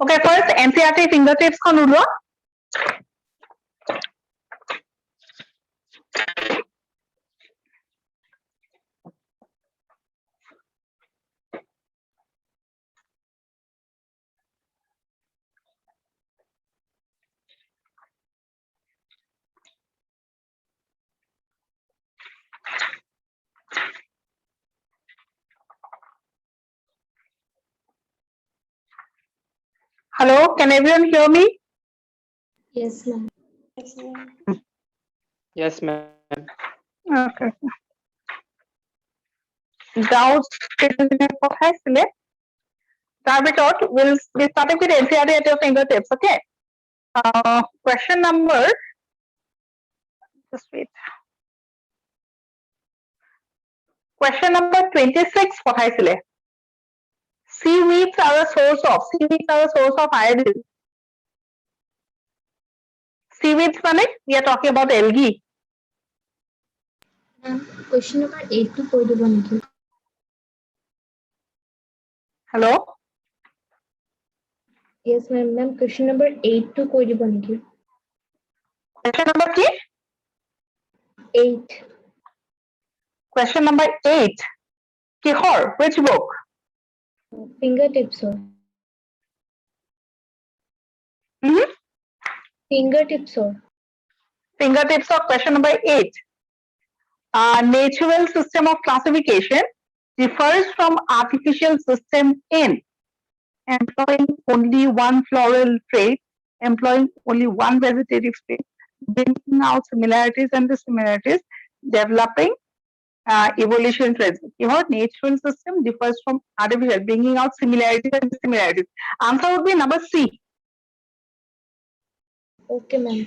Okay, first NCERT fingertips খন ওলোৱা. Hello, can everyone hear me? Yes, ma'am. Yes, ma'am. Okay. Doubts পঠাইছিলে তাৰ ভিতৰত will be starting with NCERT at your fingertips, okay? Question number, just wait. Question number 26 পঠাইছিলে. Seaweeds are a source of iodine. Seaweeds মানে we are talking about algae. Ma'am, question number 8 to কৈ দিব নেকি? Hello? Yes, ma'am. Ma'am, question number 8 to কৈ দিব নেকি? Question number কি? 8. Question number 8. কিহৰ? Which book? Fingertips, sir. Fingertips, sir. Fingertips of question number 8. Natural system of classification differs from artificial system in employing only one floral trait, employing only one vegetative trait, bringing out similarities and dissimilarities, developing evolution traits. Your natural system differs from artificial, bringing out similarities and dissimilarities. Answer would be number C. Okay, ma'am.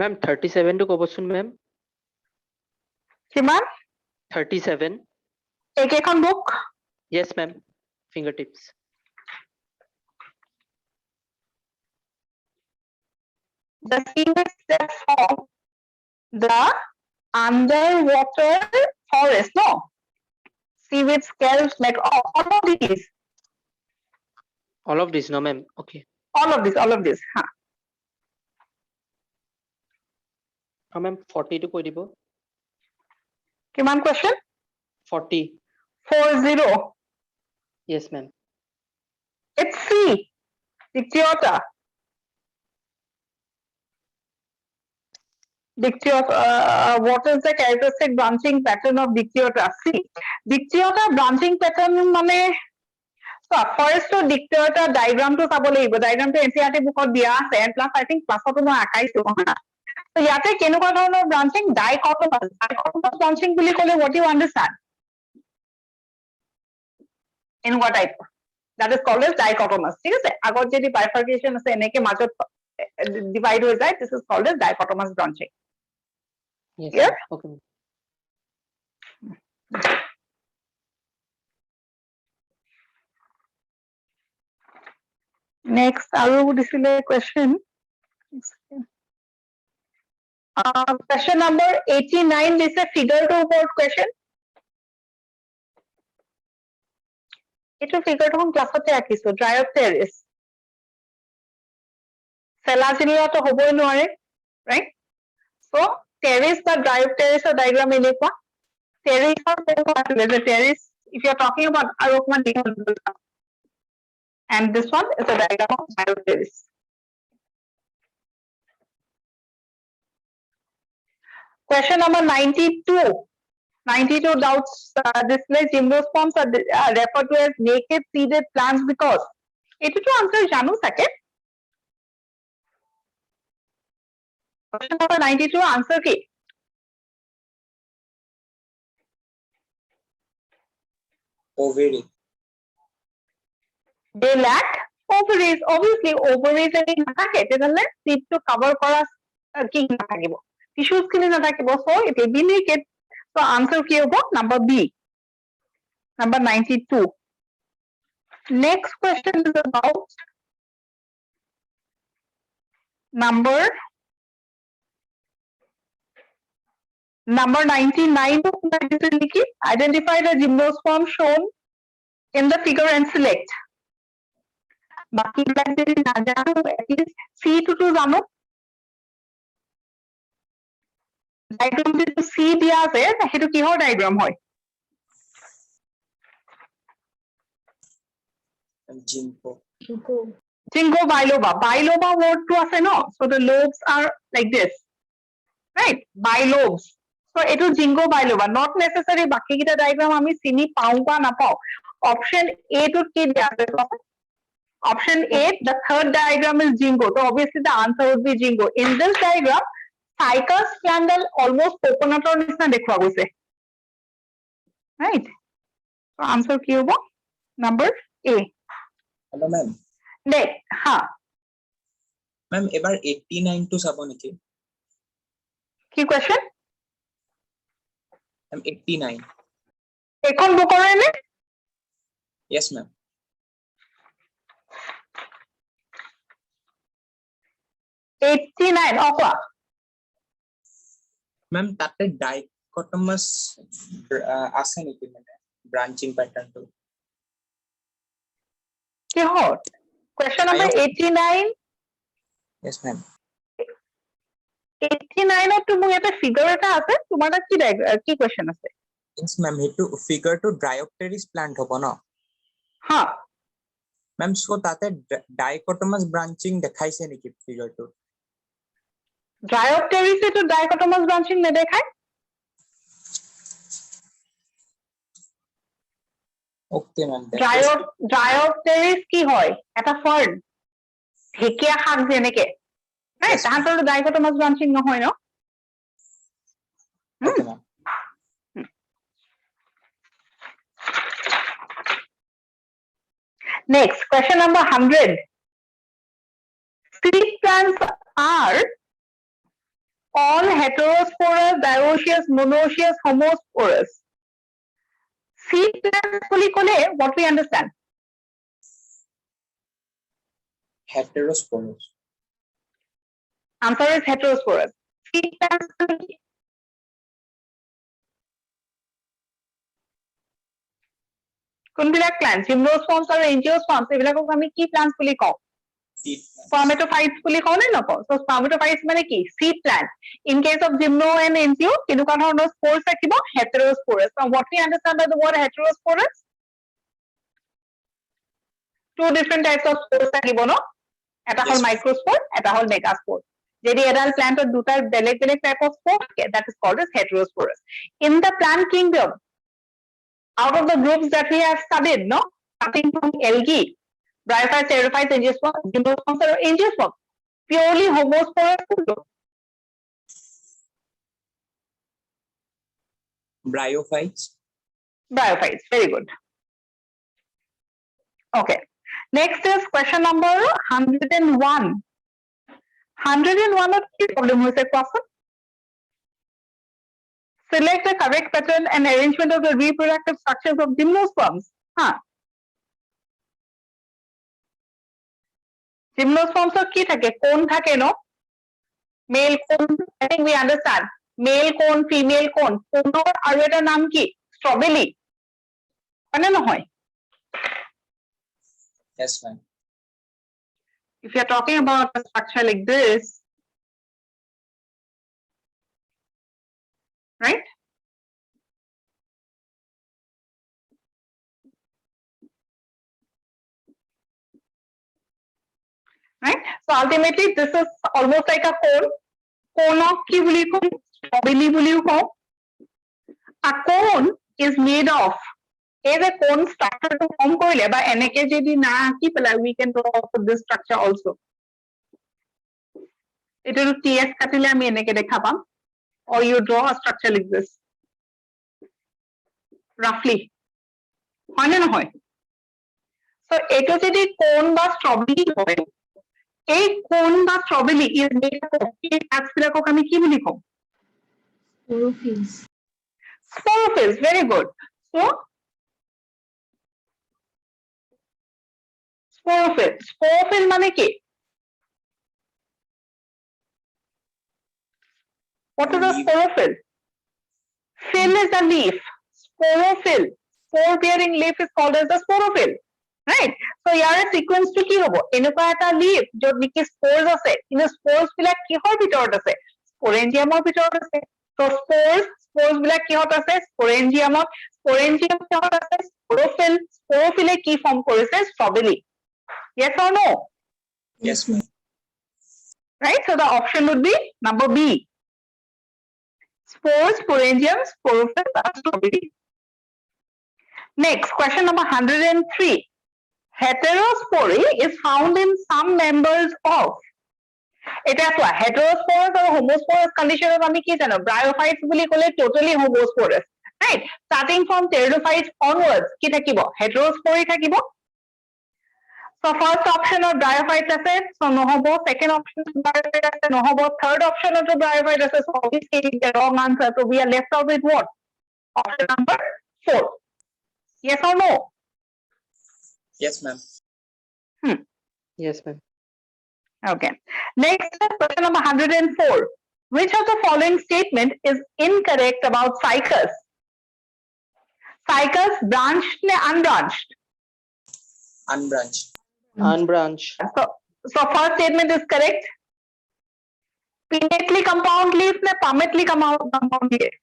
Ma'am, 37 to কবচোন ma'am. কিমান? 37. একেখন book? Yes, ma'am. Fingertips. The seaweeds that form the underwater forest, no? Seaweed scales, like all of these. All of this, no ma'am. Okay. All of this. Huh. Ma'am, 40 to কৈ দিব. কিমান question? 40. 40. Yes, ma'am. It's C. Dictyota. What is the characteristic branching pattern of Dictyota? C. Dictyota branching pattern মানে first to Dictyota diagram to চাব লাগিব. Diagram to NCERT bookত দিয়া আছে and plus I think classতো মই আঁকাইছো হা. So ইয়াতে কেনেকুৱা ধৰণৰ branching? Dichotomous branching বুলি ক'লে what you understand? এনেকুৱা type. That is called as dichotomous. ঠিক আছে? আগত যদি bifurcation আছে এনেকে মাজত divide হৈ যায়, this is called as dichotomous branching. Yes. Yeah? Ma'am. Okay. Next, আৰু দিছিলে question. Question number 89 দিছে figure to ওপৰত question. এইটো figure টো ক্লাছতে আঁকিছো, Dryopteris. Selaginiato হ'বই নোৱাৰে, right? So, terrace বা Dryopteris diagram এনেকুৱা. Terrace, if you are talking about Arokman, and this one is a diagram of Dryopteris. Question number 92. 92 doubts display gymnosperms are referred to as naked seeded plants because. It to answer জানো থাকে. Question number 92 answer কি? Ovary. They lack ovaries. Obviously, ovaries যদি নাথাকে তেতিয়াহ'লে seed to cover কৰা কি নাথাকিব? Tissues খিনি নাথাকিব. So it will be naked. So answer কি হ'ব? Number B. Number 92. Next question is about number Number 99 identify the gymnosperm shown in the figure and select. বাকিবিলাক যদি নাজানো at least C টো জানো ডায়াগ্ৰাম যিটো C দিয়া আছে সেইটো কিহৰ ডায়াগ্ৰাম হয় Ginkgo. Ginkgo. Ginkgo biloba. Biloba word to ase no. So the lobes are like this. Right? Bilobes. So etu Ginkgo biloba. Not necessary baki kita diagram ami sini pau ba na pau. Option A to ki dia ase. Option A, the third diagram is Ginkgo. So obviously the answer would be Ginkgo. In this diagram, Ficus scandal almost coconut or nisna dekhwa goise. Right? So answer ki hobo? Number A. Hello, ma'am. Next, ha. Ma'am, ebar 89 to sabo niki. Ki question? Ma'am, 89. Ekon bukore ne? Yes, ma'am. $89 of what? Ma'am, tate dichotomous ase niki mane branching pattern to. Kihor? Question number 89. Yes, ma'am. 89 to mu eta figure eta ase tumar ta ki question ase? Yes, ma'am. Hetu figure to Dryopteris plant hobo no. Ha. Ma'am, so tate dichotomous branching dekhaise niki figure to. Dryopteris to dichotomous branching ne dekhai? Okay, ma'am. Dryopteris ki hoy? Eta fern. Hekia khak jeneke. Right? Yes, Tahantor dichotomous branching no hoy no? Okay, ma'am. Next, question number 100. Seed plants are all heterosporous, dioecious, monoecious, homosporous. Seed plants fully kole, what we understand? Heterosporous. Answer is heterosporous. Seed plants কোনবিলাক plants? Gymnosperms or angiosperms, এইবিলাকক আমি কি plants বুলি কওঁ? Seed plants. Spermatophytes বুলি কওঁ নে নকওঁ? So spermatophytes মানে কি? Seed plant. In case of gymno and angio, কেনেকুৱা ধৰণৰ spores থাকিব? Heterosporous. So what we understand by the word heterosporous? Two different types of spores থাকিব ন? এটা হল Yes. microspore, এটা হল megaspore. যদি এডাল প্লান্টত দুটা বেলেগ বেলেগ টাইপ অফ স্পোর থাকে, that is called as heterosporous. In the plant kingdom, out of the groups that we have studied, no, starting from algae, bryophytes, pterophytes, angiosperms, gymnosperms, or angiosperms, purely homosporous. Bryophytes. Bryophytes, very good. Okay. Next is question number 101. 101 of কি problem হৈছে কোৱাচোন? Select the correct pattern and arrangement of the reproductive structures of gymnosperms. Gymnosperms কি থাকে? কোন থাকে ন? Male cone, I think we understand. Male cone, female cone. কোনৰ আৰু এটা নাম কি? Strobili. হয়নে নহয়? Yes, ma'am. If you are talking about a structure like this, right? Right? So ultimately, this is almost like a cone. Cone of ki buli ko, strobili buli ko. A cone is made of. Is a cone structure to form korile by NAKJD na ki pala we can draw for this structure also. It is TS katile ami NAK dekha pam. Or you draw a structure like this. Roughly. হয় না নহয়? So eto jodi cone ba strawberry hoy. এই cone বা strawberry is made up of এই গাছবিলাকক আমি কি বুলি কওঁ? Sporophylls. Sporophylls, very good. So Sporophyll. Sporophyll মানে কি? What is a Leaf. sporophyll? Phyll is a leaf. Sporophyll. Spore-bearing leaf is called as the sporophyll. Right? So ইয়াৰে sequence টো কি হ'ব? এনেকুৱা এটা leaf য'ত নেকি spores আছে, কিন্তু spores বিলাক কিহৰ ভিতৰত আছে? Sporangium-ৰ ভিতৰত আছে. So spores বিলাক কিহত আছে? Sporangium-ত. Sporangium কিহত আছে? Sporophyll. Sporophyll-এ কি form কৰিছে? Strawberry. Yes or no? Yes, ma'am. Right? So the option would be number B. Spores, sporangium, sporophyll, and strawberry. Next, question number 103. Heterospory is found in some members of. এটা চোৱা, heterosporous আৰু homosporous condition আমি কি জানো? Bryophytes বুলি ক'লে totally homosporous. Right? Starting from pteridophytes onwards, কি থাকিব? Heterospory থাকিব. So first option of bryophytes আছে, so নহব. Second option of bryophytes আছে, নহব. Third option of bryophytes আছে, so obviously the wrong answer. So we are left out with what? Option number 4. Yes or no? Yes, ma'am. Yes, ma'am. Okay. Next, question number 104. Which of the following statement is incorrect about cycas? Cycas branched ne unbranched? Unbranched. Unbranched. So first statement is correct. Pinnately compound leaf ne palmately compound leaf?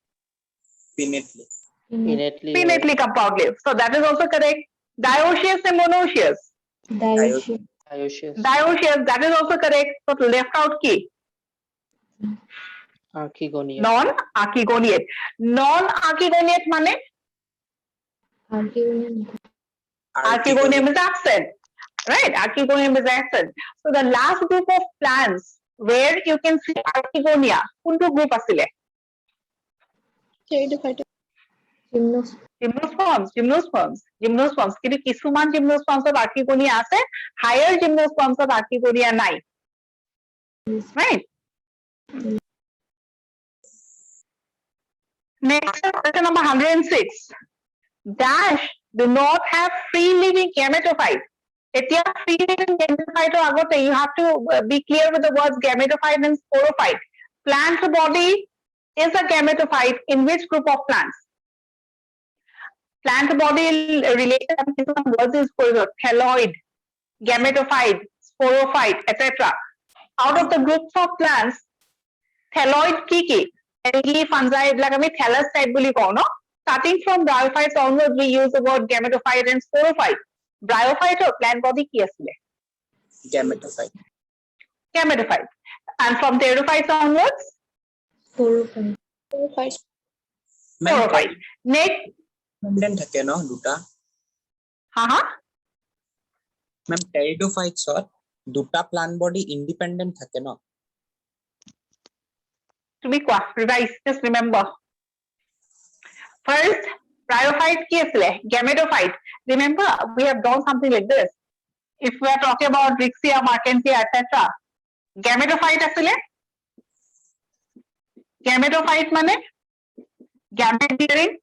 Pinnately. Innately. Pinnately compound leaf. So that is also correct. Dioecious and monoecious? Dioecious. Dioecious. Dioecious, that is also correct. So left out key. Archegoniate. Non-archegoniate. Non-archegoniate mane? Archegonium. Archegonium is absent. Right? Archegonium is absent. So the last group of plants where you can see archegonia, kuntu group asile? Gymnosperms. কিন্তু কিছুমান gymnospermsত archegonia আছে, higher gymnospermsত archegonia নাই. Right? Next, question number 106. Dash do not have free living gametophyte. এতিয়া free living gametophyte ৰ আগতে you have to be clear with the words gametophyte and sporophyte. Plant body is a gametophyte in which group of plants? Plant body related words is thalloid, gametophyte, sporophyte, etc. Out of the groups of plants, thalloid কি কি? Algae, fungi, এইবিলাক আমি thallus type বুলি কওঁ ন? Starting from bryophytes onwards, we use the word gametophyte and sporophyte. Bryophyte or plant body কি আছিলে? Gametophyte. Gametophyte. And from pteridophytes onwards? Sporophyte. Sporophyte. Next, Independent থাকে ন দুটা? Ma'am, pteridophytes-ত দুটা plant body independent থাকে ন? তুমি কোৱা, revise, just remember. First, bryophyte কি আছিলে? Gametophyte. Remember, we have done something like this. If we are talking about Rixia, Markensia, etc. Gametophyte আছিলে? Gametophyte মানে? Gamete bearing?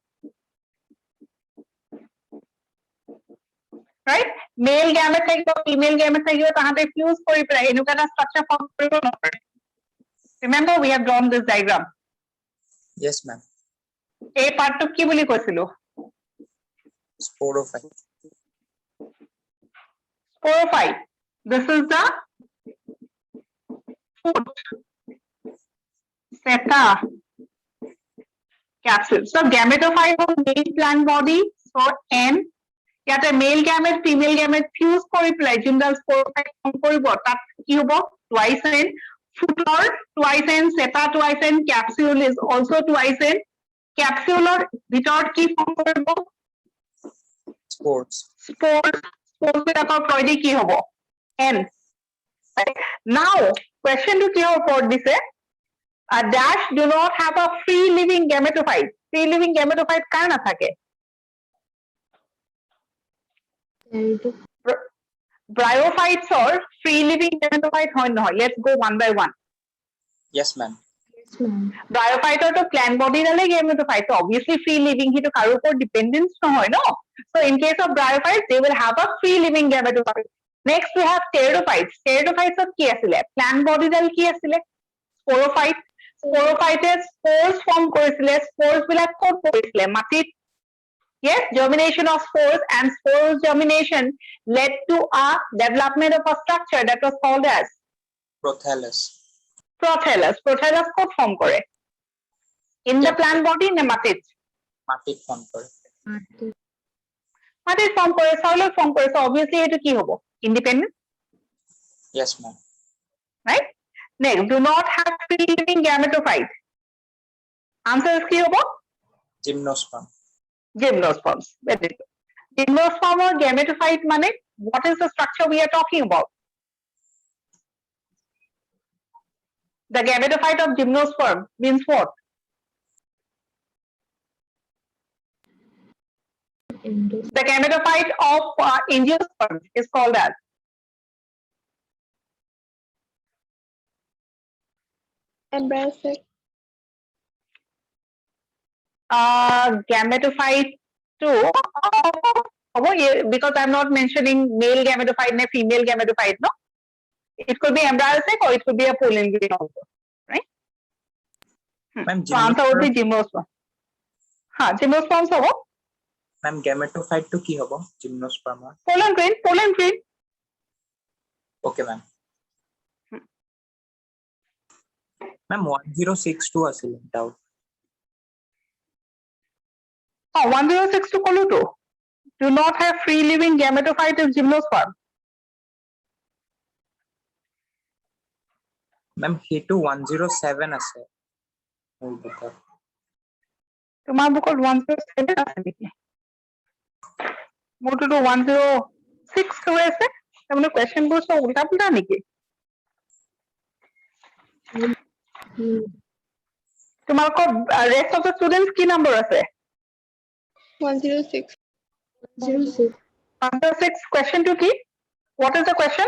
Right? Male gamete থাকিব, female gamete থাকিব, তাহাঁতে fuse কৰি পেলাই এনেকুৱা এটা structure form কৰিব নপাৰে. Remember, we have drawn this diagram. Yes, ma'am. এই পাৰ্টটোক কি বুলি কৈছিলো? Sporophyte. Sporophyte. This is the foot. Seta. Capsule. So gametophyte of main plant body. So N. ইয়াতে male gamete, female gamete fuse কৰি পেলাই যোনডাল sporophyte form কৰিব, তাত কি হ'ব? Twice N. Footer twice N. Seta twice N. Capsule is also twice N. Capsuleৰ ভিতৰত কি form কৰিব? Spores. Spores বিলাকৰ প্ৰয়দি কি হ'ব? N. Now, question to কি ওপৰত দিছে? A dash do not have a free living gametophyte. Free living gametophyte কাৰ নাথাকে? Bryophytes or free living gametophyte হয় নহয়? Let's go one by one. Yes, ma'am. Yes, ma'am. Bryophyte to plant body ডালে gametophyte, so obviously free living, সেইটো কাৰো ওপৰত dependence নহয় ন? So in case of bryophytes, they will have a free living gametophyte. Next we have pteridophytes. Pteridophytes of কি আছিলে? Plant body ডাল কি আছিলে? Sporophyte. Sporophyte spores form কৰিছিলে spores বিলাক ক'ত পৰিছিলে মাটিত yes germination of spores and spores germination led to a development of a structure that was called as Prothallus. prothallus ক'ত form কৰে in the plant body নে মাটিত মাটিত ফৰ্ম কৰে মাটিত form কৰে soil form কৰে so obviously এইটো কি হ'ব independent yes ma'am right next do not have free living gametophyte answer is কি হ'ব gymnosperm gymnosperms very good gymnosperm or gametophyte মানে what is the structure we are talking about the gametophyte of gymnosperm means what the gametophyte of angiosperm is called as Embryonic. Gametophyte too because I'm not mentioning male gametophyte and female gametophyte no it could be embryonic or it could be a pollen grain also right ma'am so answer would be gymnosperm gymnosperms hobo ma'am gametophyte to ki hobo gymnosperm pollen grain okay ma'am ma'am 1062 asil doubt 1062 kolu to do not have free living gametophyte is gymnosperm ma'am hetu 107 আছে মোৰ বুকত তোমাৰ বুকত 107 আছে নেকি মোৰটো 106 হৈ আছে তাৰমানে question বোৰ সব উল্টা পুল্টা নেকি তোমালোকৰ rest of the students কি number আছে 106. 106 question to কি what is the question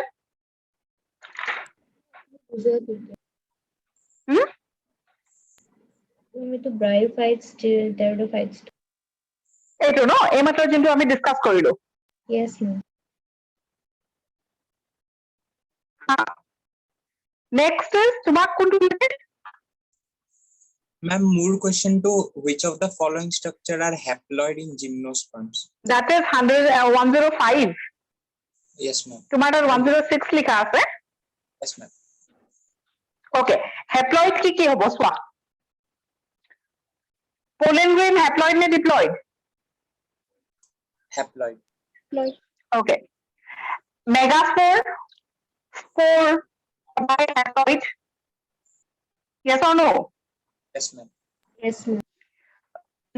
to bryophytes, pteridophytes. এইটো ন এই মাত্ৰ যোনটো আমি ডিসকাস কৰিলো Yes, ma'am. next is তোমাক কোনটো লাগে ma'am মোৰ question to which of the following structure are haploid in gymnosperms that is 105 yes ma'am তোমাৰ তাত 106 লিখা আছে yes ma'am okay haploid কি হ'ব চোৱা pollen grain haploid নে diploid haploid okay megaspore spore by haploid yes or no yes ma'am Yes, ma'am.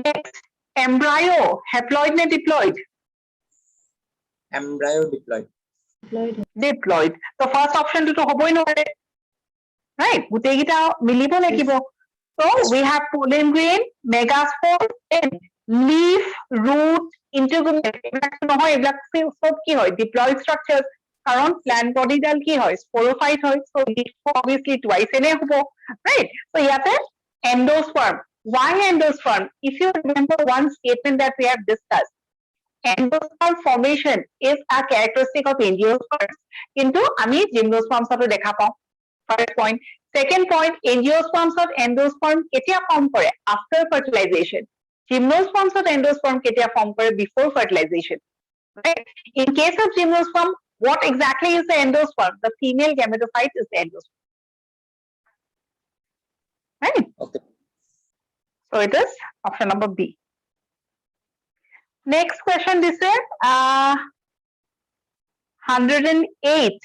next embryo haploid ne diploid embryo diploid diploid so first option to hoboi nore right gutei gita milibo lagibo so we have pollen grain megaspore and leaf root integument eblak nohoy eblak sob ki hoy diploid structures karon plant body dal ki hoy sporophyte hoy so obviously twice ene hobo right so yate endosperm why endosperm if you remember one statement that we have discussed endosperm formation is a characteristic of angiosperms kintu ami gymnosperms to dekha pao first point second point angiosperms of endosperm ketia form kore after fertilization gymnosperms of endosperm ketia form kore before fertilization right in case of gymnosperm what exactly is the endosperm the female gametophyte is the endosperm right okay so it is option number B next question this is 108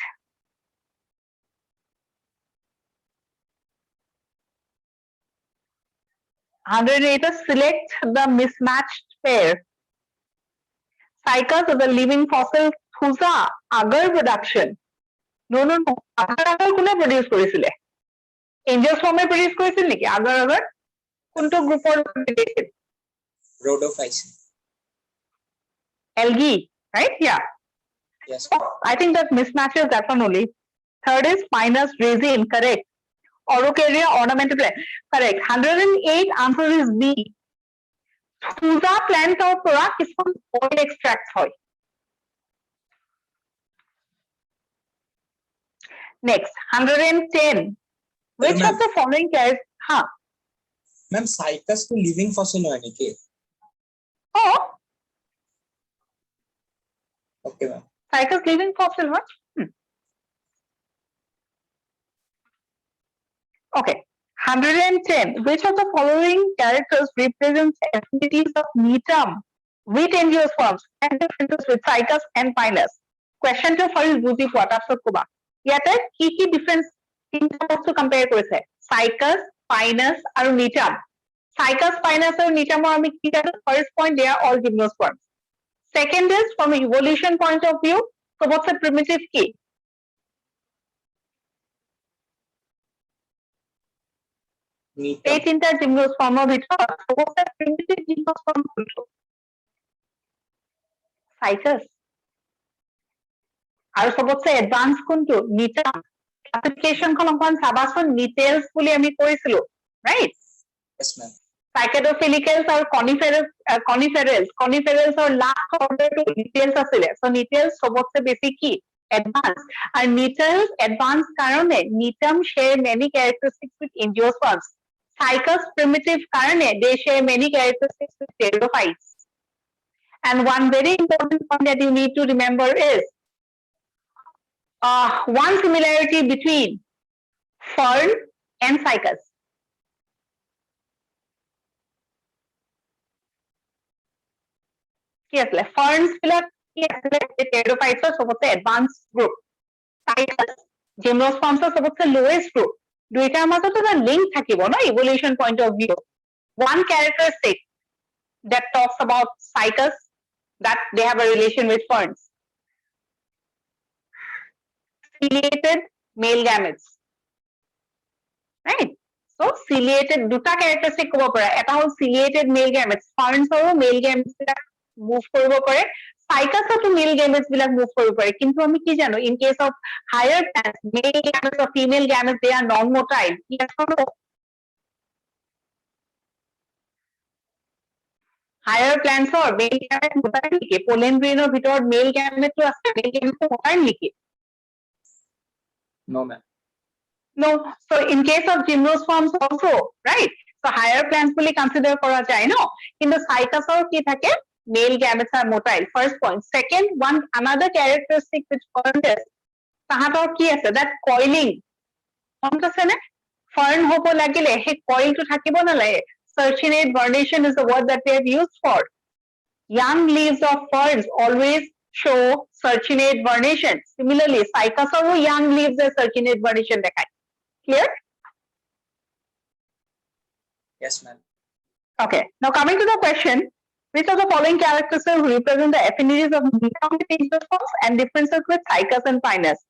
108 select the mismatched pair cycles of the living fossil thuja agar production no agar kone produce korisile angiosperm produce korisil niki agar kunto group or related rhodophyceae algae right yeah yes I think that mismatches that one only third is Pinus resin correct Orocaria ornamental plant correct 108 answer is B thuja plant or pora kisam oil extracts hoy next 110 which of the following हाँ ma'am cycas को living fossil হয় নাকি? oh okay ma'am. cycas living fossil what okay 110 which of the following characters represents affinities of netam with angiosperms and differences with cycas and pinus question to first বুজি পোৱা তাৰপিছত কবা ইয়াতে কি difference তিনটা বস্তু কম্পেয়াৰ কৰিছে cycas pinus আৰু netam cycas pinus আৰু netamৰ আমি কি জানো first point they are all gymnosperms second is from evolution point of view সবতছে primitive কি এই তিনটা জিমনোস্পার্মৰ ভিতৰত সবতছে primitive জিমনোস্পার্ম কোনটো cycas আৰু সবতছে এডভান্স কোনটো netam ক্লাসিফিকেশনখন অকমান চাবাচোন নিটেলস বুলি আমি কৰিছিলো right Yes ma'am. Cycadophilicals or coniferals or last order to details asile so details sobotse basic ki advanced and details advanced karone netam share many characteristics with angiosperms cycas primitive karone they share many characteristics with pteridophytes and one very important point that you need to remember is one similarity between fern and cycas কি আছিলে ফাৰ্নস বিলাক কি আছিলে টেৰিডোফাইটছৰ সবতছে advance group cycas জিমনোস্পাৰ্মছৰ সবতছে lowest group দুইটাৰ মাজত এটা লিংক থাকিব ন evolution point of view one characteristic that talks about cycas that they have a relation with ferns ciliated male gametes right so ciliated দুটা characteristic ক'ব পাৰা এটা হ'ল ciliated male gametes ferns আৰু male gametes মুভ কৰিব পাৰে সাইকাসতো mail গেমেটস বিলাক move কৰিব পাৰে কিন্তু আমি কি জানো in case of higher plants male gametes or female gametes they are non motile higher প্লান্টছৰ মেল গেমেট মোটাইল নেকি পোলেন গ্ৰেইনৰ ভিতৰত মেল গেমেটটো আছে মেল গেমেটটো মোটাইল নেকি No ma'am. no so in case of gymnosperms also right so higher plants bully consider কৰা যায় ন কিন্তু সাইকাসৰ কি থাকে male gametes are motile first point second one another characteristic which points তাহাতৰ কি আছে that coiling মনত আছে নে fern হ'ব লাগিলে হে coil টো থাকিব নালাগে circinate vernation is the word that they have used for young leaves of ferns always show circinate vernation similarly cycasoro young leaves are circinate vernation দেখায় clear Yes ma'am. okay now coming to the question which of the following characters represent the affinities of netam with angiosperms and differences with cycas and pinus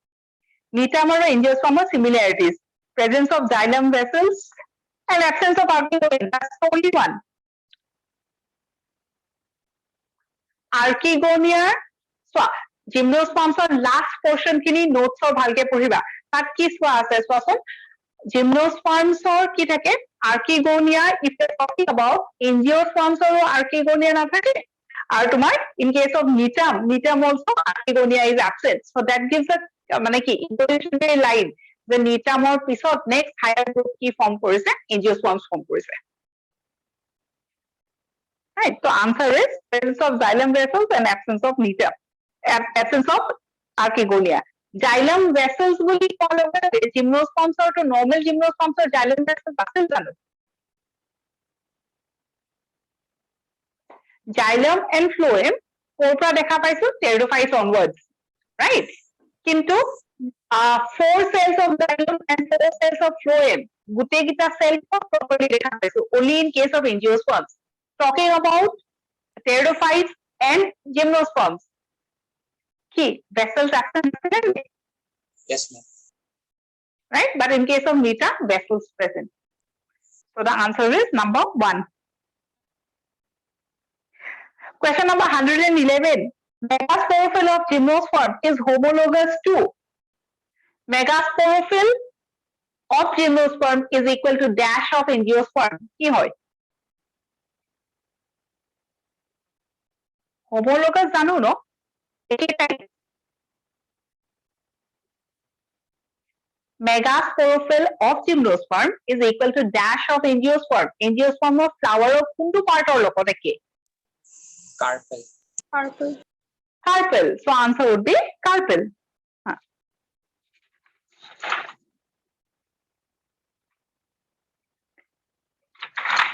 netam or angiosperm are similarities presence of xylem vessels and absence of archegonia that's the only one archegonia so gymnosperms or last portion kini notes or bhalke পঢ়িবা তাত কি চোৱা আছে চোৱাচোন gymnosperms or কি থাকে archegonia if we are talking about angiosperms or archegonia নাথাকে আৰু তোমাৰ in case of netam also archegonia is absent so that gives a মানে কি evolutionary line the netam or পিছত next higher group কি form কৰিছে angiosperms form কৰিছে right so answer is presence of xylem vessels and absence of netam absence of archegonia xylem vessels বুলি কোৱা লগে gymnosperms or to normal gymnosperms or xylem vessels আছে জানো xylem and phloem ক'ৰ পৰা দেখা পাইছো pteridophytes onwards right কিন্তু 4 cells of xylem and 4 cells of phloem গোটেই কিটা cell properly দেখা পাইছো only in case of angiosperms talking about pteridophytes and gymnosperms কি vessels আছে Yes ma'am. right but in case of netam vessels present so the answer is number 1 question number 111 megasporophyll of gymnosperm is homologous to megasporophyll of gymnosperm is equal to dash of angiosperm কি হয় homologous জানো ন একেটাই megasporophyll of gymnosperm is equal to dash of angiosperm. Angiosperm of flower of kuntu part or lokote ke? Carpel. Purple. Carpel. So answer would be carpel.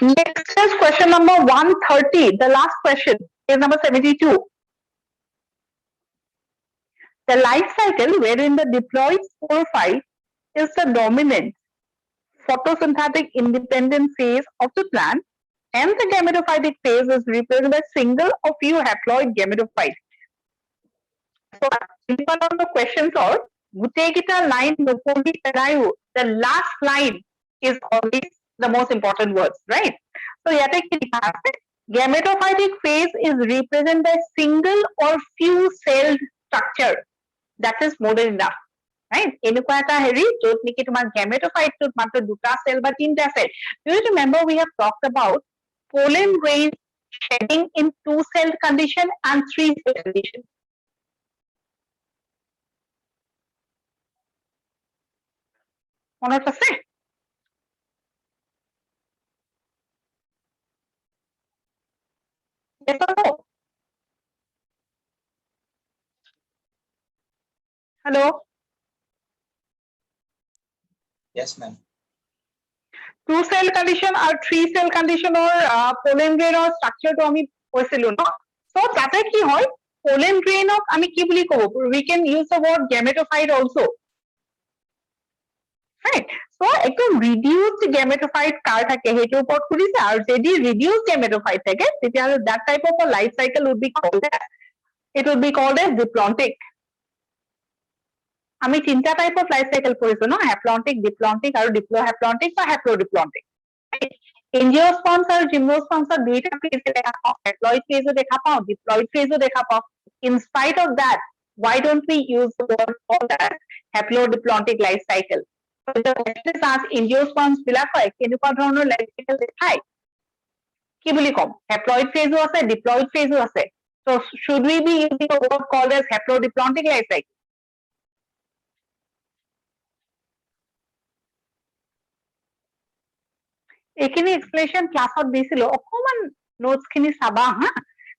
Next is question number 130, the last question, is number 72. The life cycle wherein the diploid sporophyte is the dominant photosynthetic independent phase of the plant and the gametophytic phase is represented by single or few haploid gametophytes. So, the questions are, Gutegita line nopoli perayu, the last line is always the most important words, right? So, gametophytic phase is represented by single or few celled structure. That is more than enough. Right? এনেকুৱা এটা হেৰি য'ত নেকি তোমাৰ gametophyte মাত্ৰ দুটা cell বা তিনটা cell. Do you remember we have talked about pollen grains shedding in 2-celled condition and 3-celled condition? মনত আছে? Yes or no? Hello? Yes, ma'am. 2-cell condition or 3-cell condition or pollen grain or structure to আমি কৈছিলো ন so তাতে কি হয় pollen grain of আমি কি বুলি কব we can use the word gametophyte also right so একদম reduced gametophyte কাৰ থাকে হেইটোৰ ওপৰত সুধিছে আৰু যদি reduced gametophyte থাকে তেতিয়াহলে that type of a life cycle would be called as diplontic আমি তিনটা টাইপ অফ লাইফ সাইকেল পঢ়িছো ন হ্যাপ্লন্টিক ডিপ্লন্টিক আৰু ডিপ্লোহ্যাপ্লন্টিক বা হ্যাপ্লোডিপ্লন্টিক এঞ্জিওস্পার্মস আৰু জিমনোস্পার্মসৰ দুইটা ফেজ দেখা পাওঁ হ্যাপ্লয়েড ফেজও দেখা পাওঁ ডিপ্লয়েড ফেজও দেখা পাওঁ in spite of that why don't we use the word called as haploidiploidic life cycle so the question is asked angiosperms বিলাকৰ কেনেকুৱা ধৰণৰ লাইফ সাইকেল দেখায় কি বুলি কম হ্যাপ্লয়েড ফেজও আছে ডিপ্লয়েড ফেজও আছে so should we be using a word called as haploidiploidic life cycle এইখিনি explanation ক্লাছত দিছিলো অকমান নোটস খিনি চাবা হা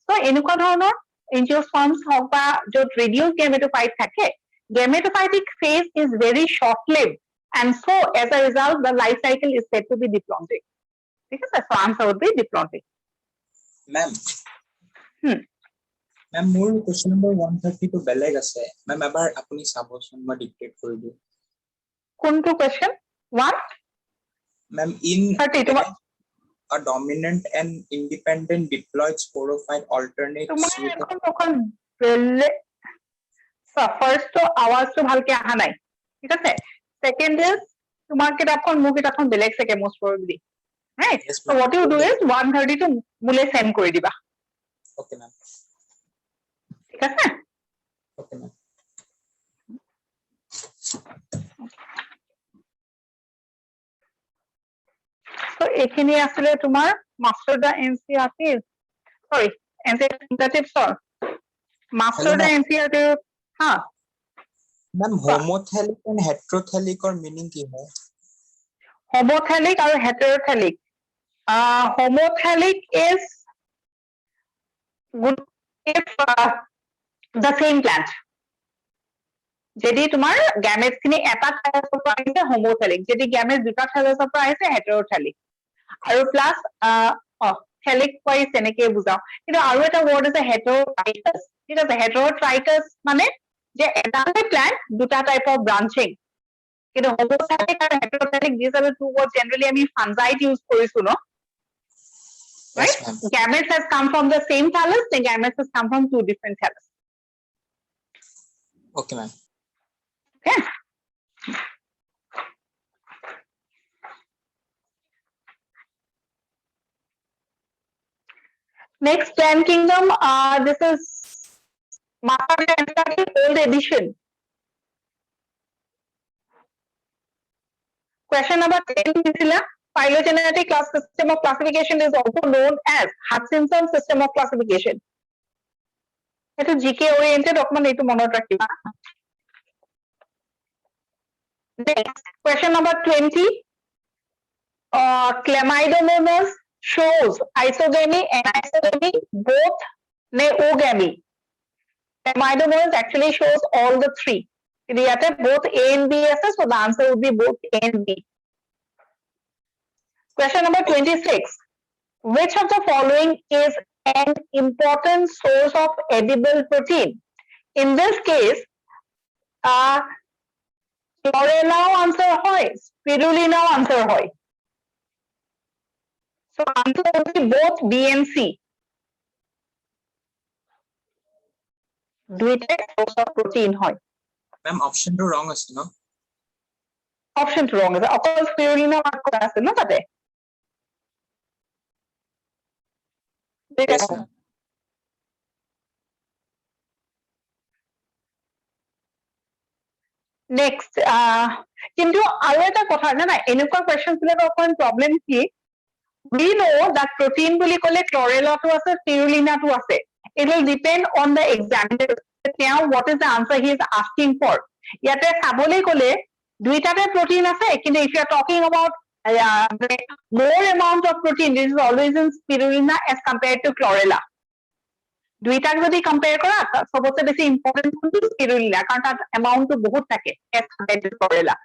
সো এনেকুৱা ধৰণৰ এঞ্জিওস্পার্মস হওক বা য'ত ৰিডিউস gametophyte থাকে gametophytic phase is very short lived and so as a result the life cycle is said to be diplontic ঠিক আছে so answer would be diplontic Ma'am. Ma'am, মোৰ question number 130 to বেলেগ আছে ma'am এবাৰ আপুনি চাবচোন মই ডিক্টেট কৰি দিওঁ কোনটো question what ma'am in 30 a dominant and independent diploid sporophyte alternates with first to আওয়াজ তো ভালকে আহা নাই ঠিক আছে second is তোমার কিতাপখন মোৰ কিতাপখন বেলেগ থাকে most probably right Yes, so what you do is 130 to মুলে send কৰি দিবা okay ma'am ঠিক আছে okay ma'am so এখিনি আসলে তোমার মাস্টার দা এনসিআরটি সরি এনসিআরটি সর মাস্টার দা এনসিআরটি হ্যাঁ ma'am homothelic and heterothelic or meaning কি হয় homothallic or heterothelic homothallic is good if the same plant যদি তোমাৰ গ্যামেটস খিনি এটা থাইলাসৰ পৰা আহিছে homothallic যদি গ্যামেটস দুটা থাইলাসৰ পৰা আহিছে heterothelic আৰু প্লাস থেলিক ওয়াইজ এনেকে বুজাও কিন্তু আৰু এটা ওয়ার্ড আছে heterotrichous ঠিক আছে heterotrichous মানে যে এটাই প্লান্ট দুটা টাইপ অফ ব্রাঞ্চিং কিন্তু homothallic আৰু heterothelic these are the two words generally আমি ফানজাইট ইউজ কৰিছো ন right ma'am. gametes has come from the same thallus the gametes has come from two different thallus okay ma'am okay next plant kingdom this is Master old edition question number 10 দিছিলা phylogenetic class system of classification is also known as Hutchinson system of classification এটো GK oriented অকমান এইটো মনত ৰাখিবা Next, question number 20. Chlamydomonas shows isogamy and isogamy both neogamy. Chlamydomonas actually shows all the three. Both A and B আছে, so the answer would be both A and B. Question number 26. Which of the following is an important source of edible protein? In this case, chlorella answer hoy, spirulina answer hoy. So answer would be both B and C. দুইটাই source of protein হয়। Ma'am, option 2 wrong আছে no? Option 2 wrong আছে, অকল spirulina mark কৰা আছে ন তাতে? Yes, ma'am. Next, কিন্তু আৰু এটা কথা জানা, এনেকুৱা questions বিলাকৰ অকমান problem কি, we know that protein বুলি ক'লে chlorella টো আছে, spirulina টো আছে. It will depend on the examiner. Now, what is the answer he is asking for? ইয়াতে চাবলৈ ক'লে দুইটাতে protein আছে, কিন্তু if you are talking about more amount of protein, this is always in spirulina as compared to chlorella. দুইটাক যদি compare কৰা, সবচে বেছি important কোনটো spirulina, কাৰণ তাত amount টো বহুত থাকে as compared to chlorella.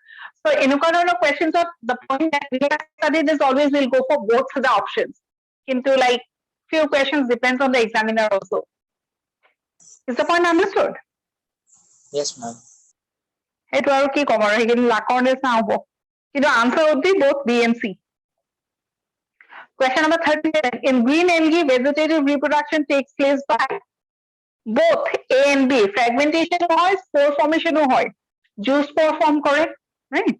So এনেকুৱা ধৰণৰ questions of the point that we have studied is always will go for both the options. কিন্তু like few questions depends on the examiner also. Is the point understood? Yes, ma'am. সেইটো আৰু কি ক'ম আৰু সেইখিনি লাকৰ নিচিনা হ'ব, কিন্তু answer would be both B and C. Question number 37. In green algae, vegetative reproduction takes place by both A and B. Fragmentation hoy, spore formation hoy. Juice spore form করে, right?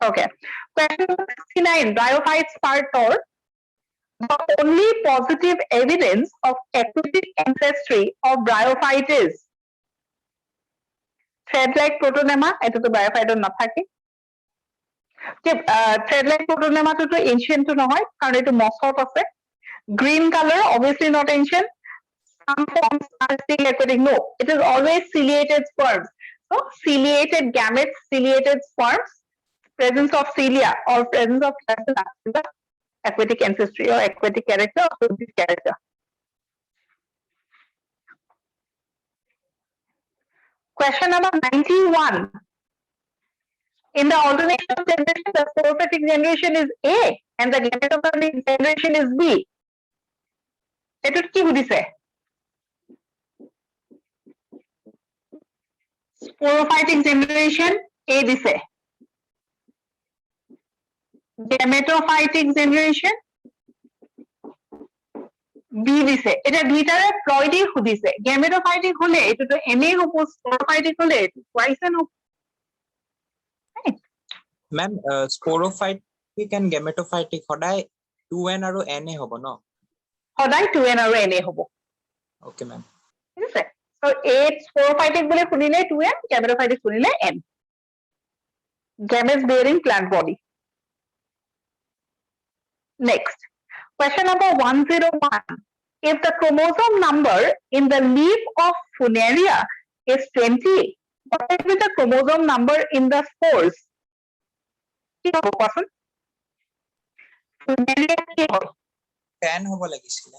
Okay. Question number 69. Bryophytes part or the only positive evidence of aquatic ancestry of bryophyte is thread-like protonema. এটা তো bryophyte নাথাকে। Thread-like protonema তো ancient তো নহয়, কারণ এটা mossot আছে। Green color, obviously not ancient. Some forms are still aquatic. No, it is always ciliated sperms. So ciliated gametes, ciliated sperms, presence of cilia or presence of placenta in the aquatic ancestry or aquatic character or this character. Question number 91. In the alternation of generation, the sporophytic generation is A and the gametophytic generation is B. এটুত কি বুঝিছে? Sporophytic generation A দিছে, gametophytic generation B দিছে। এটা দুইটাৰে প্লয়ডি সুধিছে, gametophytic হলে এটোতো NA হ'ব, sporophytic হলে এটো twice N হ'ব। Ma'am, sporophytic and gametophytic সদায় 2N আৰু NA হ'ব ন? সদায় 2N আৰু NA হ'ব। Okay, ma'am. ঠিক আছে, so A sporophytic বুলি শুনিলে 2N, gametophytic শুনিলে N. Gametes bearing plant body. Next, question number 101. If the chromosome number in the leaf of Funaria is 20, what will be the chromosome number in the spores? কি হ'ব কোৱাচোন? Funaria কি হয়? 10 হ'ব লাগিছিলে।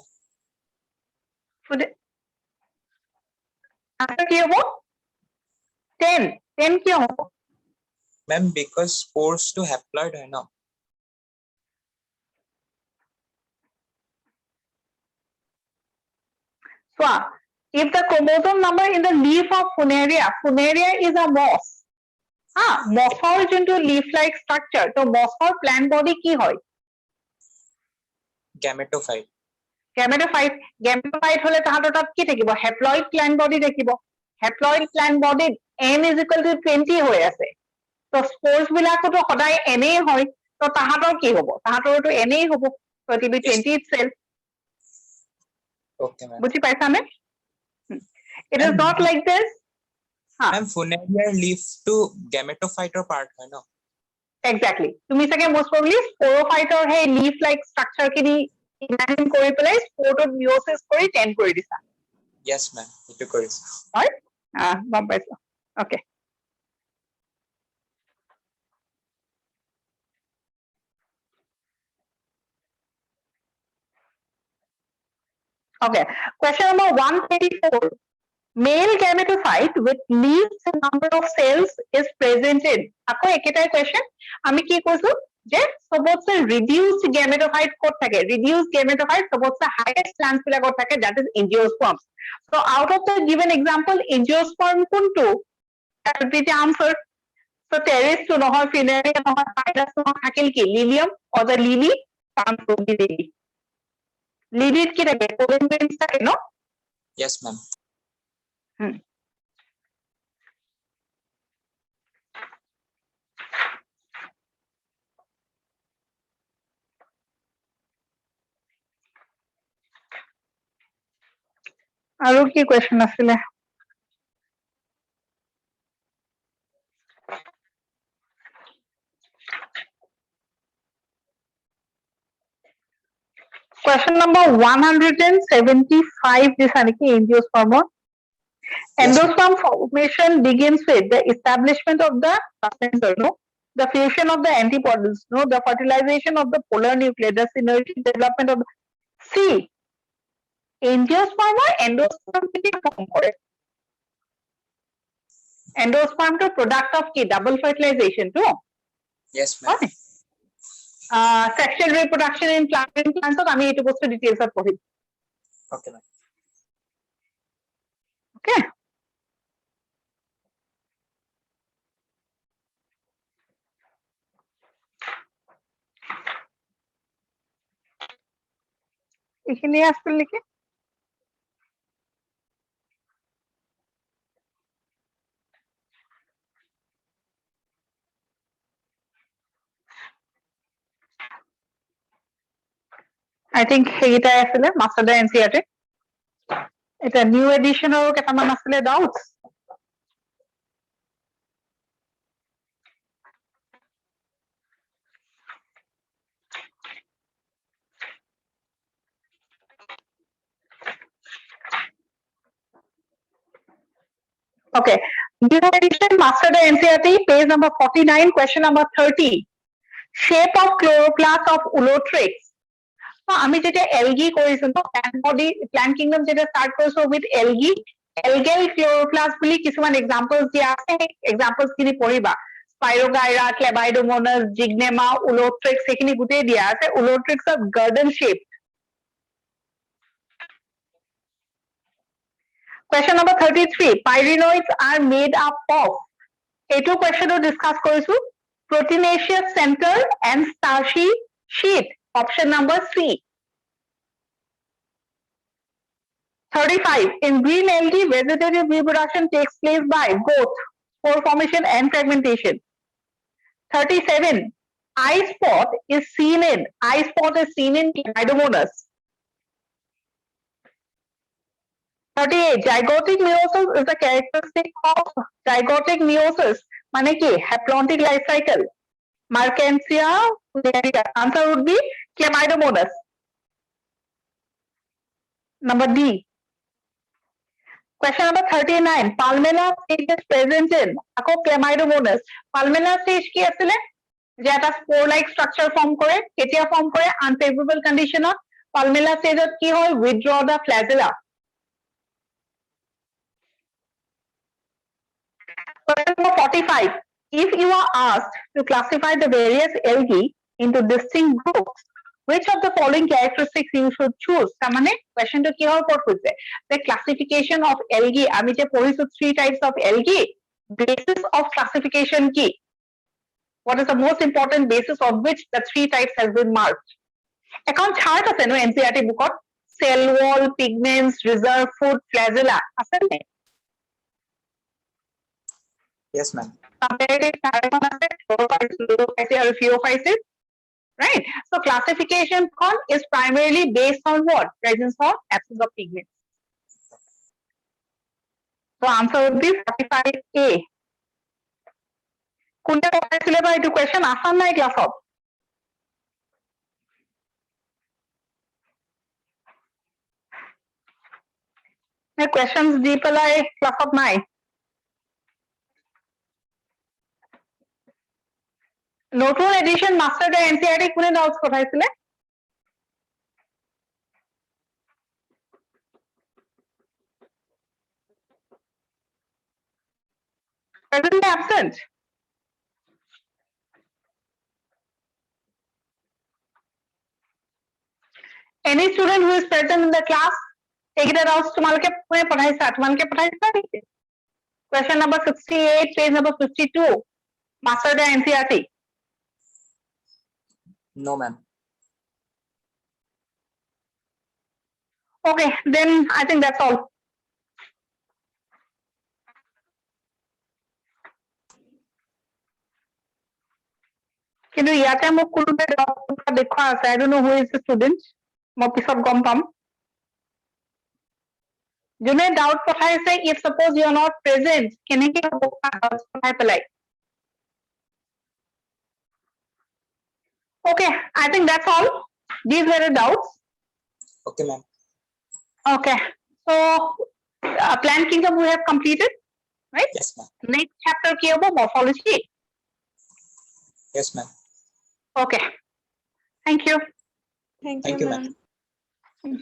Answer কি হ'ব? 10. 10 কিয় হ'ব? Ma'am, because spores to haploid হয় ন? So, if the chromosome number in the leaf of Funaria, Funaria is a moss. Mossৰ যোনটো leaf-like structure, তো mossৰ plant body কি হয়? Gametophyte. Gametophyte হলে তাহাঁতৰ তাত কি থাকিব? Haploid plant body থাকিব। Haploid plant body N is equal to 20 হৈ আছে। তো spores বিলাকতো সদায় NA হয়, তো তাহাঁতৰ কি হ'ব? তাহাঁতৰতো NA হ'ব, so it will be 20 itself. Okay, ma'am. বুঝি পাইছানে? It is not like this. Ma'am, Funaria leaf to gametophyte part হয় ন? Exactly. তুমি চাগে most probably sporophyte ৰ সেই leaf like structure খিনি Imagine কৰি পেলাই sport of meiosis কৰি 10 কৰি দিছা Yes, ma'am. Itu কৰিছো. হয় গম পাইছো okay okay question number 124 male gametophyte with least number of cells is presented আকৌ একেটাই question আমি কি কৈছো যে সবতছে reduced gametophyte ক'ত থাকে reduced gametophyte সবতছে highest plants বিলাকত থাকে that is angiosperm so out of the given example angiosperm কোনটো that would be the answer so terrace to নহয় funereal নহয় virus নহয় থাকিল কি lilium or the lily plants will be lily lily কি থাকে pollen grains থাকে no Yes, ma'am. আৰু কি question আছিলে question number 175 দিছা নেকি angiosperm endosperm formation begins with the establishment of the placenta no the fusion of the antibodies no the fertilization of the polar nuclei the synergic development of see angiosperm endosperm থেকে form করে endosperm to product of কি double fertilization to Yes, ma'am. sexual reproduction in plants আমি এইটো বস্তু details পঢ়িম Okay, ma'am. okay এইখিনি আছিল নেকি I think সেইটাই আছিলে মাষ্টাৰ এনচিআৰটি এটা নিউ এডিশনৰ কেইটামান আছিলে doubts okay new edition master NCERT page number 49 question number 30 shape of chloroplast of ulotrix আমি যেতিয়া algae কৰিছো ন plant kingdom যেতিয়া start কৰিছো with algae algal chloroplast বুলি কিছুমান examples দিয়া আছে examples খিনি পঢ়িবা Spirogyra Clabidomonas Zygnema Ulotrix সেইখিনি গুটেই দিয়া আছে Ulotrix of garden shape question number 33 pyrenoids are made up of এইটো question discuss কৰিছো proteinaceous center and starchy sheath option number C 35 in green algae vegetative reproduction takes place by both spore formation and fragmentation 37 eye spot is seen in Clamidomonas 38 zygotic meiosis is the characteristic of zygotic meiosis মানে কি haplontic life cycle Mercansia answer would be Clamidomonas number D question number 39 Palmella stage is present in আকৌ Clamidomonas Palmella stage কি আছিলে যে এটা spore like structure form কৰে কেতিয়া form কৰে unfavorable conditionত Palmella stage কি হয় withdraw the flagella question number 45 if you are asked to classify the various algae into distinct groups which of the following characteristics you should choose তাৰমানে questionটো কিহৰ ওপৰত কৈছে the classification of algae আমি যে পঢ়িছো three types of algae basis of classification কি what is the most important basis of which the three types has been marked এখন chart আছে no NCERT bookত cell wall pigments reserve food flagella আছে নে Yes, ma'am. comparative carbon আছে chlorophyll আৰু pheophysis right so classification is primarily based on what presence or absence of pigments so answer would be 45A কোনটা পঢ়াইছিলে বা এইটো question আসান নাই ক্লাছত questions দি পেলাই ক্লাছত নাই নতুন এডিশন মাস্টাৰ দা এনসিআরটি কোনে doubts পঠাইছিলে presently absent any student who is present in the class এইকেইটা ডাউটস তোমালোকে কোনে পঠাইছা তোমালোকে পঠাইছা নেকি question number 68 page number 52 master the NCERT No, ma'am. okay then I think that's all কিন্তু ইয়াতে মোক কোনোবাই দেখুৱা আছে I don't know who is the student মই পিছত গম পাম যোনে ডাউট পঠাইছে if suppose you are not present কেনেকে হ'ব ডাউট পঠাই পেলাই okay I think that's all these were the doubts Okay, ma'am. okay so plant kingdom we have completed right Yes, ma'am. next chapter কি হ'ব morphology Yes, ma'am. okay thank you Thank Thank you, you, ma'am. ma'am.